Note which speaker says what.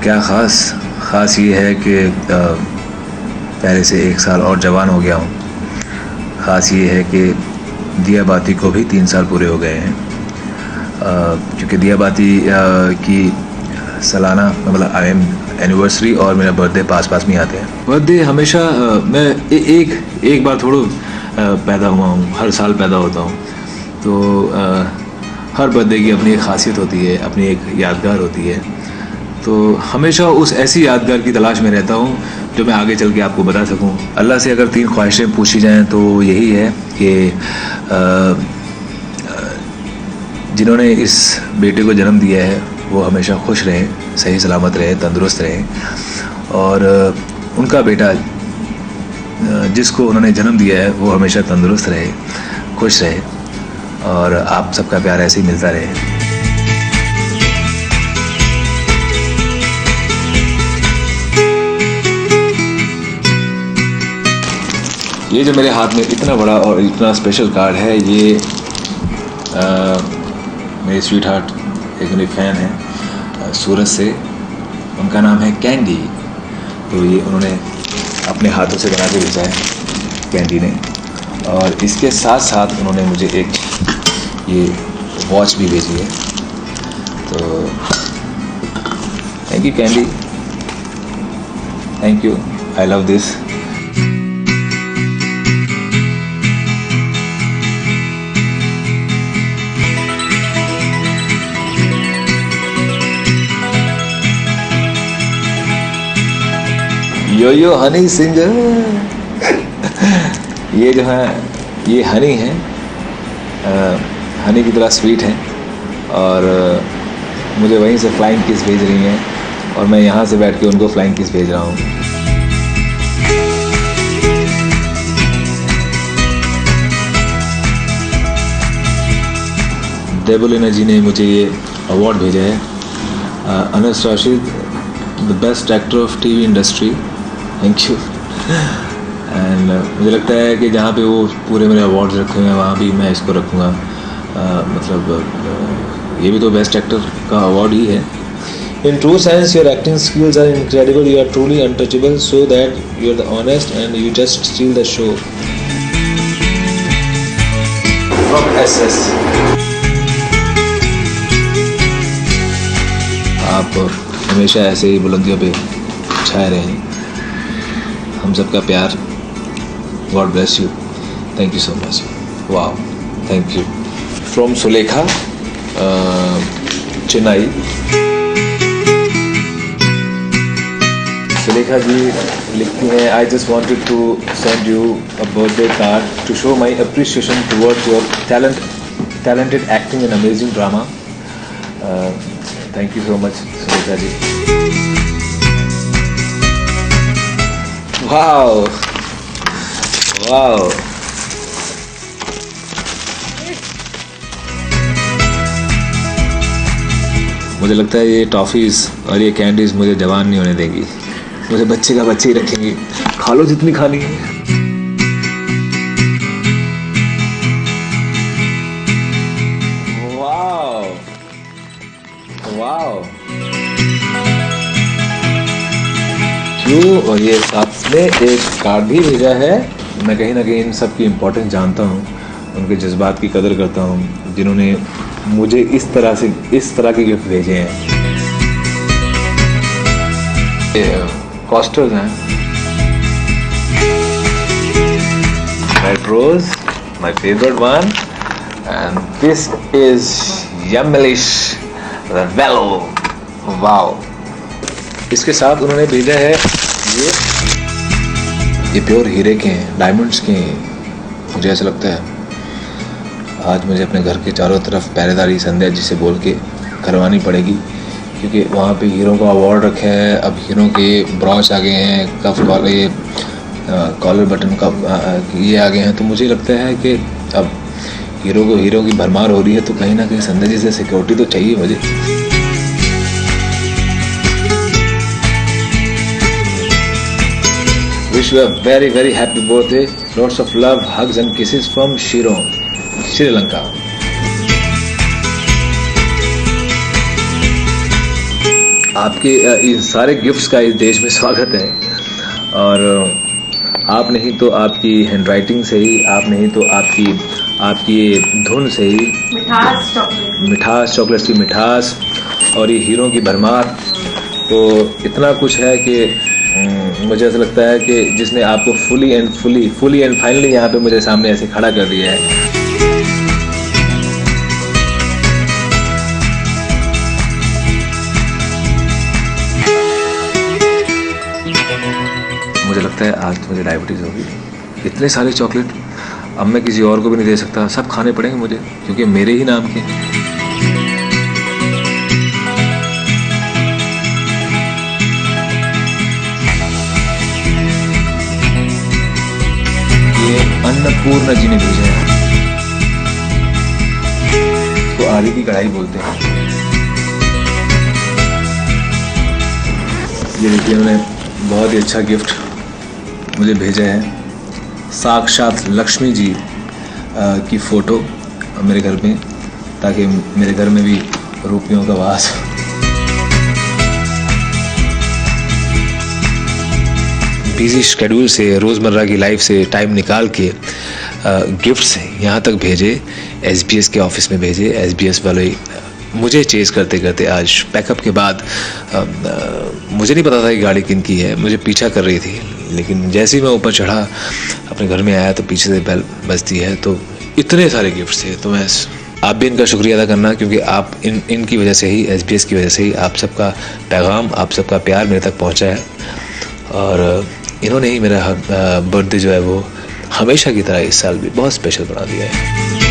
Speaker 1: क्या ख़ास ये है कि पहले से 1 साल और जवान हो गया हूँ। ख़ास ये है कि दिया बाती को भी 3 साल पूरे हो गए हैं, क्योंकि दिया बाती की सालाना मतलब एनिवर्सरी और मेरा बर्थडे पास में ही आते हैं। बर्थडे हमेशा मैं एक बार थोड़ा पैदा हुआ हूँ, हर साल पैदा होता हूँ, तो हर बर्थडे की अपनी एक ख़ासियत होती है, अपनी एक यादगार होती है। तो हमेशा उस ऐसी यादगार की तलाश में रहता हूँ जो मैं आगे चल के आपको बता सकूँ। अल्लाह से अगर 3 ख्वाहिशें पूछी जाएँ तो यही है कि जिन्होंने इस बेटे को जन्म दिया है वो हमेशा खुश रहें, सही सलामत रहे, तंदुरुस्त रहें, और उनका बेटा जिसको उन्होंने जन्म दिया है वो हमेशा तंदुरुस्त रहे, खुश रहे, और आप सबका प्यार ऐसे ही मिलता रहे। ये जो मेरे हाथ में इतना बड़ा और इतना स्पेशल कार्ड है, ये मेरी स्वीट हार्ट एक मेरी फ़ैन है सूरत से, उनका नाम है कैंडी। तो ये उन्होंने अपने हाथों से बना के भेजा है कैंडी ने, और इसके साथ साथ उन्होंने मुझे एक ये वॉच भी भेजी है। तो thank you candy, thank you, I love this. Yo Honey singer ये जो है ये हनी है, हनी की तरह स्वीट है, और मुझे वहीं से फ्लाइंग किस भेज रही हैं, और मैं यहाँ से बैठ के उनको फ्लाइंग किस भेज रहा हूँ। डेबल एनर्जी ने मुझे ये अवार्ड भेजा है, Anas Rashid, the best actor of TV industry, thank you. And मुझे लगता है कि जहाँ पे वो पूरे मेरे अवार्ड्स रखे हुए हैं वहाँ भी मैं इसको रखूँगा। मतलब ये भी तो बेस्ट एक्टर का अवार्ड ही है। In true sense your acting skills are incredible, you are truly untouchable, so that you are the honest and you just steal the show. From SS। आप हमेशा ऐसे ही बुलंदियों पे छाए रहें, हम सबका प्यार। God bless you, thank you so much, wow, thank you. From Sulekha, Chennai. Sulekha ji लिखती हैं, I just wanted to send you a birthday card to show my appreciation towards your talented acting and amazing drama. Thank you so much, Sulekha ji. Wow wow, मुझे लगता है ये toffees और ये candies मुझे जवान नहीं होने देंगी, मुझे बच्चे का बच्चे ही रखेंगी। खा लो जितनी खानी है। वाओ वाओ, और ये साथ में एक कार्ड भी भेजा है। मैं कहीं ना कहीं इन सब की इम्पोर्टेंस जानता हूँ, उनके जज्बात की कदर करता हूँ, जिन्होंने मुझे इस तरह के गिफ्ट भेजे हैं। कॉस्टर्स हैं, red rose, my favourite one, and this is यमलिश वेलो। वाओ, इसके साथ उन्होंने भेजा है ये प्योर हीरे के हैं, डायमंड्स के हैं। मुझे ऐसा लगता है आज मुझे अपने घर के चारों तरफ पहरेदारी संध्या जी से बोल के करवानी पड़ेगी, क्योंकि वहाँ पे हीरो का अवार्ड रखा है। अब हीरो के ब्रॉच आ गए हैं, कफ वाले कॉलर बटन का ये आ गए हैं, तो मुझे लगता है कि अब हीरो की भरमार हो रही है, तो कहीं ना कहीं संध्या जी से सिक्योरिटी तो चाहिए मुझे। Wish you a very very happy birthday. Lots of love, hugs and kisses from Shillong, Sri Lanka. आपके इन सारे गिफ्ट्स का इस देश में स्वागत है। और आप नहीं तो आपकी हैंडराइटिंग से ही, आप नहीं तो आपकी धुन से ही, मिठास चॉकलेट्स की मिठास और ये हीरों की भरमार, तो इतना कुछ है कि मुझे ऐसा लगता है कि जिसने आपको फुली एंड फाइनली यहाँ पे मुझे सामने ऐसे खड़ा कर दिया है। मुझे लगता है आज तो मुझे डायबिटीज़ होगी। इतने सारे चॉकलेट अब मैं किसी और को भी नहीं दे सकता, सब खाने पड़ेंगे मुझे क्योंकि मेरे ही नाम के। ये अन्नपूर्णा जी ने भेजा है, तो आदि की कढ़ाई बोलते हैं। ये देखिए उन्होंने बहुत ही अच्छा गिफ्ट मुझे भेजा है, साक्षात लक्ष्मी जी की फ़ोटो मेरे घर में, ताकि मेरे घर में भी रुपयों का वास। बिजी शेड्यूल से, रोज़मर्रा की लाइफ से टाइम निकाल के गिफ्ट्स यहाँ तक भेजे, SBS के ऑफिस में भेजे। SBS वाले मुझे चेज़ करते करते आज पैकअप के बाद मुझे नहीं पता था कि गाड़ी किन की है, मुझे पीछा कर रही थी, लेकिन जैसे ही मैं ऊपर चढ़ा अपने घर में आया तो पीछे से बेल बजती है, तो इतने सारे गिफ्ट्स थे। तो मैं आप भी इनका शुक्रिया अदा करना, क्योंकि आप इनकी वजह से ही, SBS की वजह से ही आप सबका पैगाम, आप सबका प्यार मेरे तक पहुंचा है। और इन्होंने ही मेरा बर्थडे जो है वो हमेशा की तरह इस साल भी बहुत स्पेशल बना दिया है।